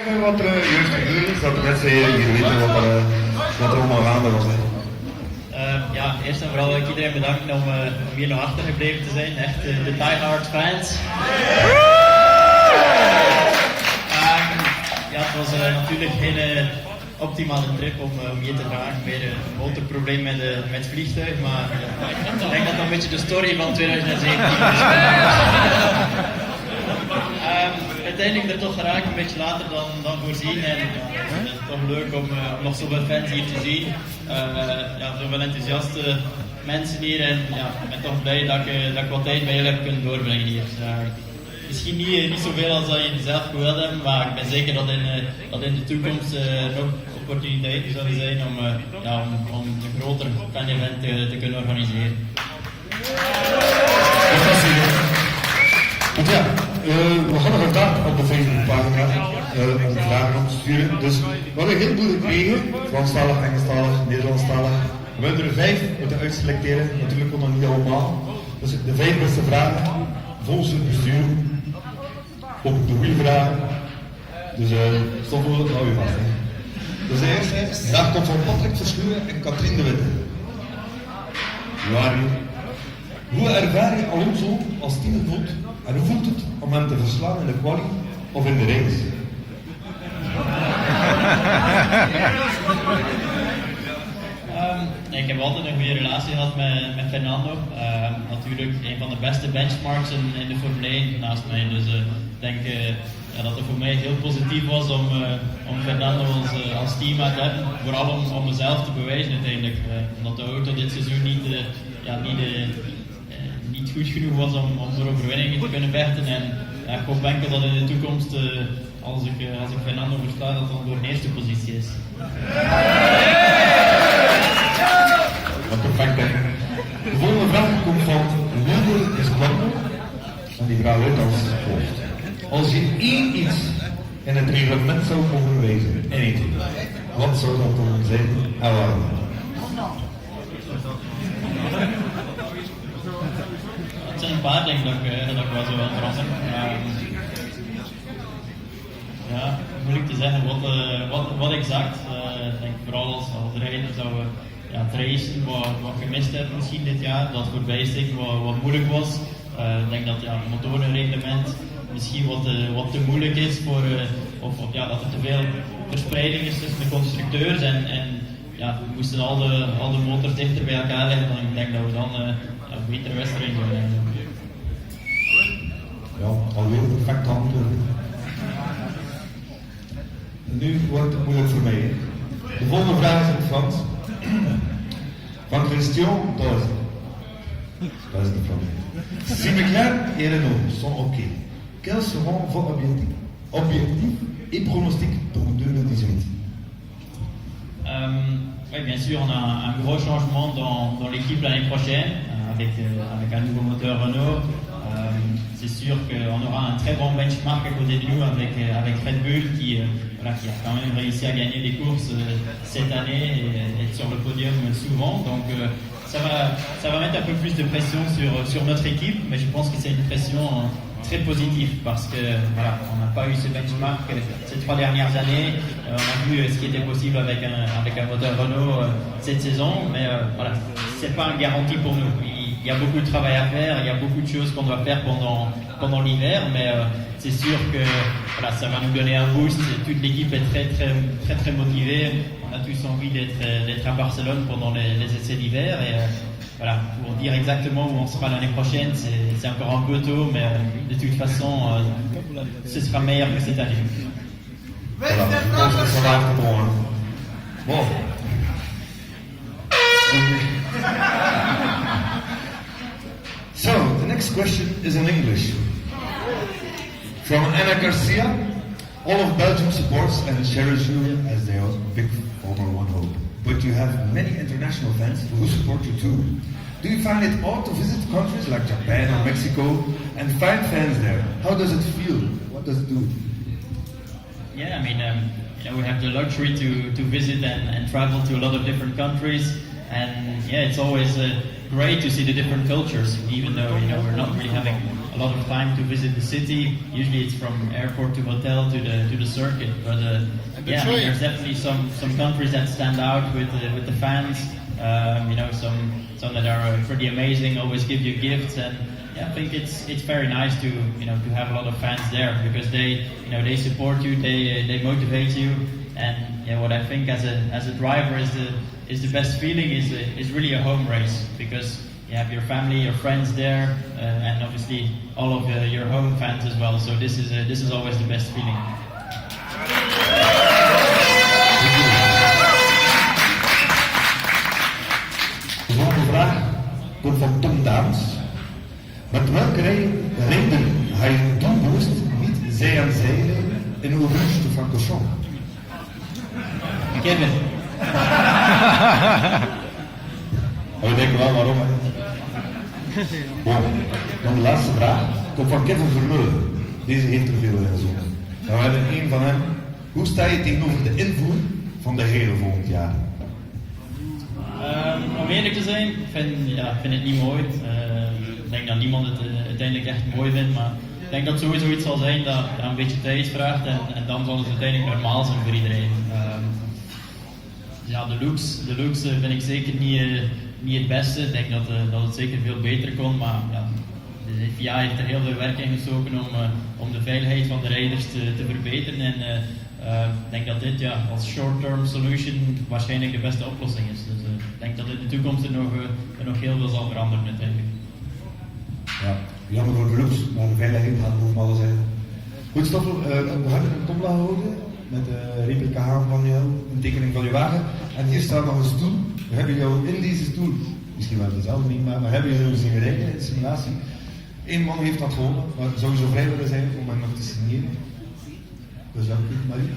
uitleggen wat er juist gebeurd is? Dat de mensen hier weten wat er allemaal gaande was. Ja, eerst en vooral wil ik iedereen bedanken om hier nog achter gebleven te zijn. Echt de diehard fans. Ja, het was natuurlijk geen optimale trip om hier te gaan. Weer een motorprobleem met het vliegtuig, maar ik denk dat dat een beetje de story van 2017 is. Uiteindelijk er toch geraakt, een beetje later dan voorzien. En het is toch leuk om nog zoveel fans hier te zien. Zoveel enthousiaste mensen hier. En ik ben toch blij dat ik wat tijd bij jullie heb kunnen doorbrengen hier. Misschien niet zoveel als dat je zelf gewild hebt, maar ik ben zeker dat in de toekomst nog opportuniteiten zullen zijn om een groter fan-event te kunnen organiseren. Want ja, we hadden vandaag op de Facebookpagina om vragen op te sturen. Dus we hadden een heleboel gekregen, Franstalig, Engelstalig, Nederlandstalig. We hebben er 5 moeten uitselecteren, natuurlijk kon dat niet allemaal. Dus de 5 beste vragen, volgens het bestuur, ook de goede vragen. Dus stop voor het hou je vast. Hè. Dus de eerste vraag komt van Patrick Verschuren en Katrien de Witte. Hoe ervaar je Alonso als teamgenoot en hoe voelt het om hem te verslaan in de quali of in de race? Ik heb altijd een goede relatie gehad met Fernando. Natuurlijk een van de beste benchmarks in de Formule 1 naast mij. Dus ik denk dat het voor mij heel positief was om Fernando als teammaat te hebben. Vooral om mezelf te bewijzen uiteindelijk. Omdat de auto dit seizoen niet goed genoeg was om voor overwinningen te kunnen vechten. En ik hoop enkel dat in de toekomst, als ik Fernando versla, dat dat door de eerste positie is. Perfect, hè. De volgende vraag komt van Wilde Esquando. En die vraag luidt als volgt. Als je één iets in het reglement zou mogen wijzigen, anything, wat zou dat dan zijn en waarom? Het zijn een paar dingen dat ik wel zo wil verrassen. Moeilijk te zeggen wat exact. Ik denk vooral als rijder zou het racen wat gemist hebben misschien dit jaar, dat voorbij is wat moeilijk was. Ik denk dat het motorenreglement misschien wat te moeilijk is dat er te veel verspreiding is tussen de constructeurs en we moesten al de motors dichter bij elkaar leggen, dan ik denk dat we dan een betere wedstrijd doen. Ja, alweer een perfect antwoord. Nu wordt het moeilijk voor mij. Hè? De volgende vraag is in het Frans. Van Christian Doze. Dat is de Frans. Si McLaren et Renault sont OK, quels seront vos objectifs et pronostics pour 2018? Oui, bien sûr, on a un gros changement dans l'équipe l'année prochaine, avec un nouveau moteur Renault. C'est sûr qu'on aura un très bon benchmark à côté de nous avec Red Bull qui a quand même réussi à gagner des courses cette année et être sur le podium souvent. Donc ça va mettre un peu plus de pression sur notre équipe, mais je pense que c'est une pression très positive parce que on n'a pas eu ce benchmark ces 3 dernières années. On a vu ce qui était possible avec un moteur Renault cette saison, mais c'est pas une garantie pour nous. Il y a beaucoup de travail à faire, il y a beaucoup de choses qu'on doit faire pendant l'hiver, mais c'est sûr que ça va nous donner un boost. Toute l'équipe est très très très très motivée. On a tous envie d'être à Barcelone pendant les essais d'hiver et pour dire exactement où on sera l'année prochaine, c'est encore un peu tôt, mais de toute façon, ce sera meilleur que cette année. Voilà, je pense que ça va être bon. Hein. Bon. So, the next question is in English. From Anna Garcia, all of Belgium supports and cherish you as their big Formula One hope. But you have many international fans who support you too. Do you find it odd to visit countries like Japan or Mexico and find fans there? How does it feel? What does it do? Yeah, I mean, we have the luxury to visit and travel to a lot of different countries, and it's always great to see the different cultures, even though we're not really having a a lot of time to visit the city. Usually it's from airport to hotel to the circuit. But yeah, there's definitely some countries that stand out with the fans. You know, some that are pretty amazing, always give you gifts, and yeah, I think it's very nice to have a lot of fans there because they support you, they motivate you, and what I think as a driver is the best feeling is really a home race because you have your family, your friends there, and obviously all of your home fans as well. So this is always the best feeling. De volgende vraag komt van Tom Daams. Met welke reden ga je doelbewust niet zij aan zij rijden in Auguste de Francorchamps? Kevin. We denken wel waarom. Bon. Dan de laatste vraag komt van Kevin Vermeulen. Deze heeft er veel in gezonden. We hebben een van hem. Hoe sta je tegenover de invoer van de hele volgend jaar? Om eerlijk te zijn, vind het niet mooi. Ik denk dat niemand het uiteindelijk echt mooi vindt, maar ik denk dat sowieso iets zal zijn dat een beetje tijd vraagt en dan zal het uiteindelijk normaal zijn voor iedereen. Ja, de looks vind ik zeker niet het beste. Ik denk dat het zeker veel beter kon, maar ja, de FIA heeft er heel veel werk in gestoken om de veiligheid van de rijders te verbeteren. En ik denk dat dit als short-term solution waarschijnlijk de beste oplossing is. Dus ik denk dat in de toekomst er nog heel veel zal veranderen uiteindelijk. Ja, jammer voor de looks, maar de veiligheid gaat boven alles zijn. Goed, Stoffel, we hebben een tomla gehouden met een replica haan van jou, een tekening van je wagen. En hier staat nog een stoel. We hebben jou in deze stoel, misschien wel dezelfde niet, maar we hebben jou zien rijden in de simulatie. Eén man heeft dat gewonnen, maar zou je zo vrij willen zijn om hem nog te signeren? Dus dank u, Marie.